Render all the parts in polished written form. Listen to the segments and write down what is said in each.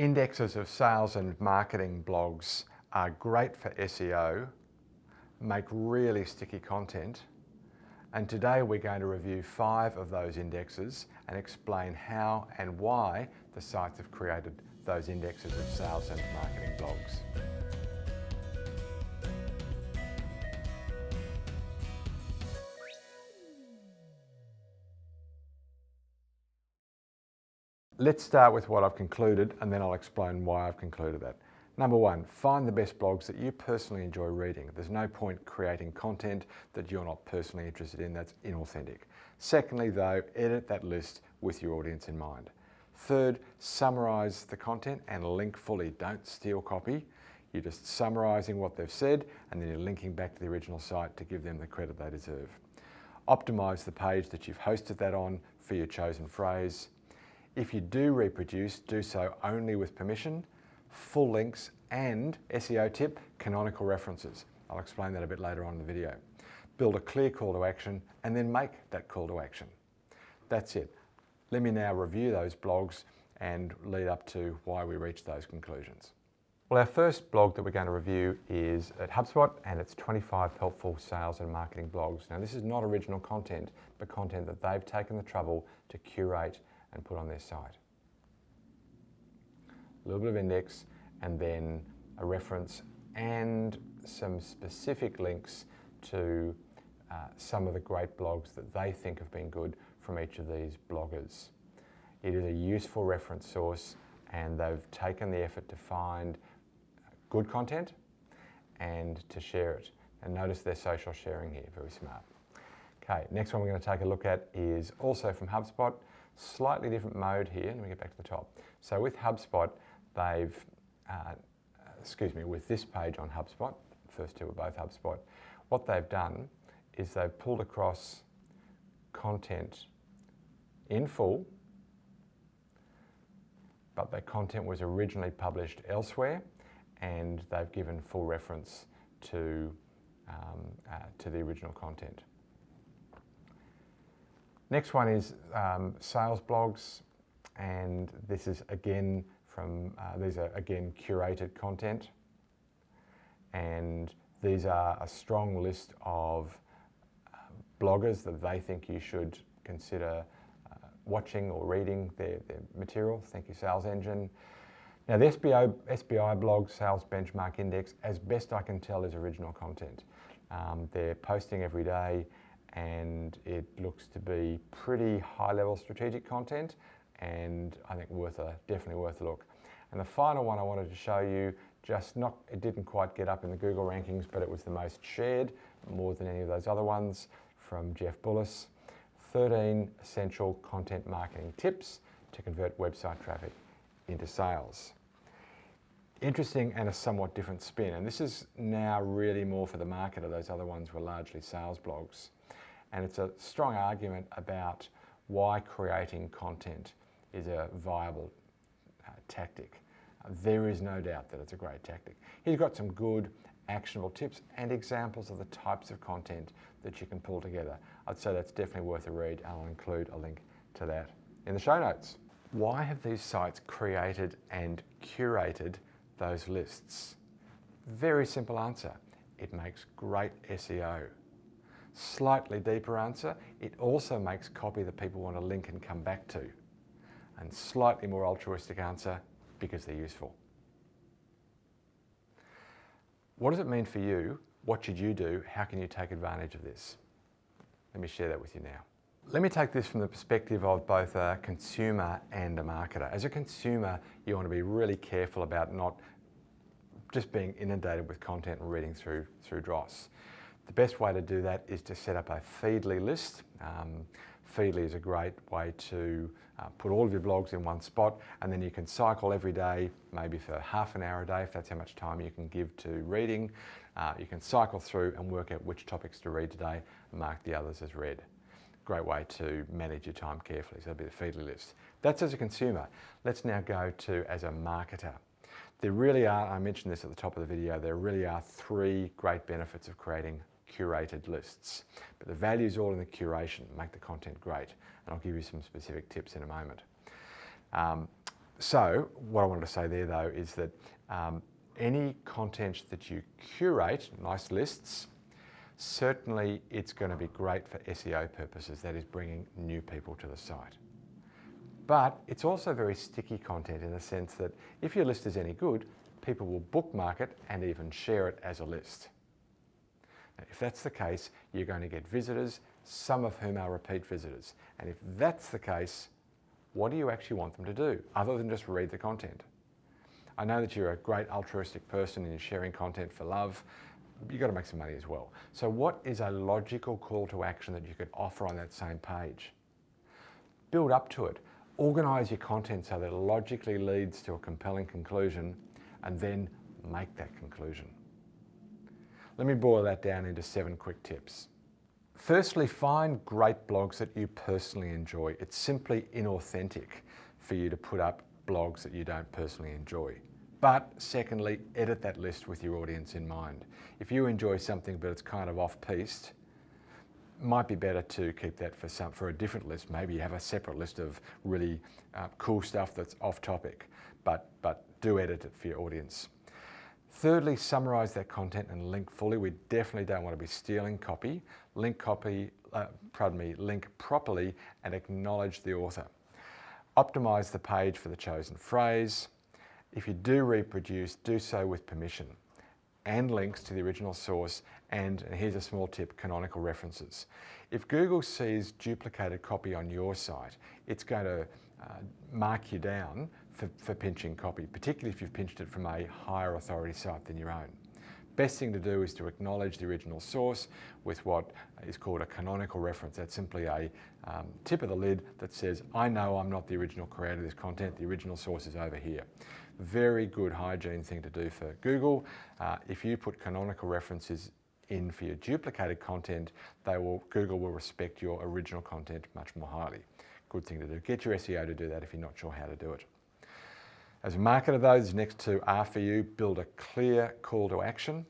Indexes of sales and marketing blogs are great for SEO, make really sticky content, and today we're going to review 5 of those indexes and explain how and why the sites have created those indexes of sales and marketing blogs. Let's start with what I've concluded and then I'll explain why I've concluded that. Number 1, find the best blogs that you personally enjoy reading. There's no point creating content that you're not personally interested in. That's inauthentic. Secondly, though, edit that list with your audience in mind. Third, summarize the content and link fully. Don't steal copy. You're just summarizing what they've said and then you're linking back to the original site to give them the credit they deserve. Optimize the page that you've hosted that on for your chosen phrase. If you do reproduce, do so only with permission, full links, and SEO tip, canonical references. I'll explain that a bit later on in the video. Build a clear call to action and then make that call to action. That's it. Let me now review those blogs and lead up to why we reached those conclusions. Well, our first blog that we're going to review is at HubSpot and it's 25 helpful sales and marketing blogs. Now, this is not original content, but content that they've taken the trouble to curate and put on their site. A little bit of index and then a reference and some specific links to some of the great blogs that they think have been good from each of these bloggers. It is a useful reference source and they've taken the effort to find good content and to share it. And notice their social sharing here, very smart. Okay, next one we're going to take a look at is also from HubSpot. Slightly different mode here. Let me get back to the top. So with HubSpot, they've, with this page on HubSpot, first two were both HubSpot, what they've done is they've pulled across content in full, but the content was originally published elsewhere, and they've given full reference to the original content. Next one is sales blogs, and this is again from, these are again curated content, and these are a strong list of bloggers that they think you should consider watching or reading their material. Thank you, Sales Engine. Now the SBI blog, Sales Benchmark Index, as best I can tell, is original content. They're posting every day, and it looks to be pretty high-level strategic content, and I think definitely worth a look. And the final one I wanted to show you, it didn't quite get up in the Google rankings, but it was the most shared, more than any of those other ones, from Jeff Bullis. 13 essential content marketing tips to convert website traffic into sales. Interesting and a somewhat different spin, and this is now really more for the marketer. Those other ones were largely sales blogs. And it's a strong argument about why creating content is a viable tactic. There is no doubt that it's a great tactic. He's got some good actionable tips and examples of the types of content that you can pull together. I'd say that's definitely worth a read, and I'll include a link to that in the show notes. Why have these sites created and curated those lists? Very simple answer. It makes great SEO. Slightly deeper answer, it also makes copy that people want to link and come back to. And slightly more altruistic answer, because they're useful. What does it mean for you? What should you do? How can you take advantage of this? Let me share that with you now. Let me take this from the perspective of both a consumer and a marketer. As a consumer, you want to be really careful about not just being inundated with content and reading through dross. The best way to do that is to set up a Feedly list. Feedly is a great way to put all of your blogs in one spot, and then you can cycle every day, maybe for half an hour a day, if that's how much time you can give to reading. You can cycle through and work out which topics to read today and mark the others as read. Great way to manage your time carefully. So that'll be the Feedly list. That's as a consumer. Let's now go to as a marketer. There really are, I mentioned this at the top of the video, there really are 3 great benefits of creating curated lists. But the value is all in the curation, make the content great. And I'll give you some specific tips in a moment. So what I wanted to say there though is that any content that you curate, nice lists, certainly it's going to be great for SEO purposes, that is bringing new people to the site. But it's also very sticky content in the sense that if your list is any good, people will bookmark it and even share it as a list. Now, if that's the case, you're going to get visitors, some of whom are repeat visitors. And if that's the case, what do you actually want them to do other than just read the content? I know that you're a great altruistic person and you're sharing content for love. You've got to make some money as well. So what is a logical call to action that you could offer on that same page? Build up to it. Organise your content so that it logically leads to a compelling conclusion, and then make that conclusion. Let me boil that down into 7 quick tips. Firstly, find great blogs that you personally enjoy. It's simply inauthentic for you to put up blogs that you don't personally enjoy. But secondly, edit that list with your audience in mind. If you enjoy something but it's kind of off-piste, it might be better to keep that for a different list. Maybe you have a separate list of really cool stuff that's off topic, but do edit it for your audience. Thirdly, summarise that content and link fully. We definitely don't want to be stealing copy. Link properly and acknowledge the author. Optimise the page for the chosen phrase. If you do reproduce, do so with permission and links to the original source, and here's a small tip, canonical references. If Google sees duplicated copy on your site, it's going to mark you down for pinching copy, particularly if you've pinched it from a higher authority site than your own. Best thing to do is to acknowledge the original source with what is called a canonical reference. That's simply a tip of the lid that says, I know I'm not the original creator of this content, the original source is over here. Very good hygiene thing to do for Google. If you put canonical references in for your duplicated content, Google will respect your original content much more highly. Good thing to do. Get your SEO to do that if you're not sure how to do it. As a marketer, those next 2 are for you. Build a clear call to action.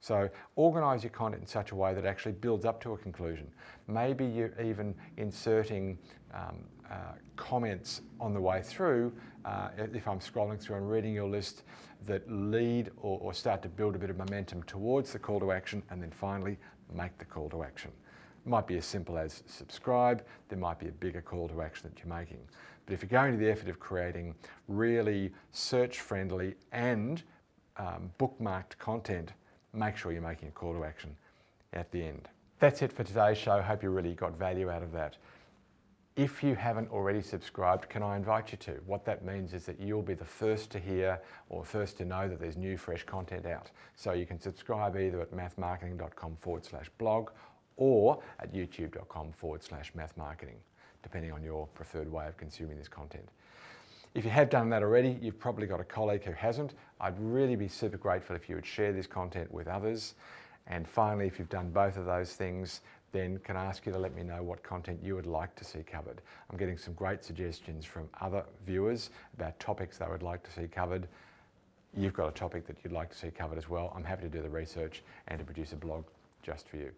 So organise your content in such a way that it actually builds up to a conclusion. Maybe you're even inserting comments on the way through, if I'm scrolling through and reading your list, that lead or start to build a bit of momentum towards the call to action, and then finally make the call to action. It might be as simple as subscribe. There might be a bigger call to action that you're making. But if you're going to the effort of creating really search-friendly and bookmarked content, make sure you're making a call to action at the end. That's it for today's show. Hope you really got value out of that. If you haven't already subscribed, can I invite you to? What that means is that you'll be the first to hear or first to know that there's new, fresh content out. So you can subscribe either at mathmarketing.com/blog or at youtube.com/mathmarketing, depending on your preferred way of consuming this content. If you have done that already, you've probably got a colleague who hasn't. I'd really be super grateful if you would share this content with others. And finally, if you've done both of those things, then can I ask you to let me know what content you would like to see covered. I'm getting some great suggestions from other viewers about topics they would like to see covered. You've got a topic that you'd like to see covered as well. I'm happy to do the research and to produce a blog just for you.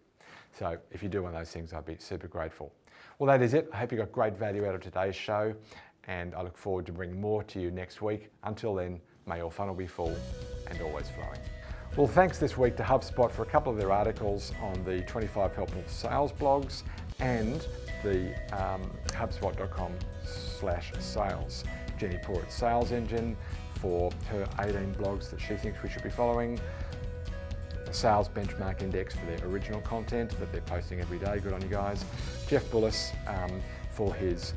So if you do one of those things, I'd be super grateful. Well, that is it. I hope you got great value out of today's show, and I look forward to bringing more to you next week. Until then, may your funnel be full and always flowing. Well, thanks this week to HubSpot for a couple of their articles on the 25 helpful sales blogs and the HubSpot.com/sales. Jenny Porrett's Sales Engine for her 18 blogs that she thinks we should be following. The Sales Benchmark Index for their original content that they're posting every day. Good on you guys. Jeff Bullis for his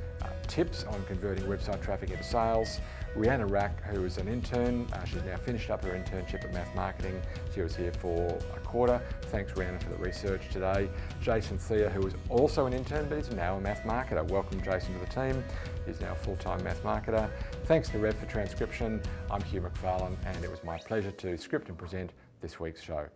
tips on converting website traffic into sales. Rhianna Rack, who is an intern, she's now finished up her internship at Math Marketing. She was here for a quarter. Thanks, Rhianna, for the research today. Jason Thea, who was also an intern, but is now a math marketer. Welcome, Jason, to the team. He's now a full-time math marketer. Thanks to Rev for transcription. I'm Hugh McFarlane, and it was my pleasure to script and present this week's show.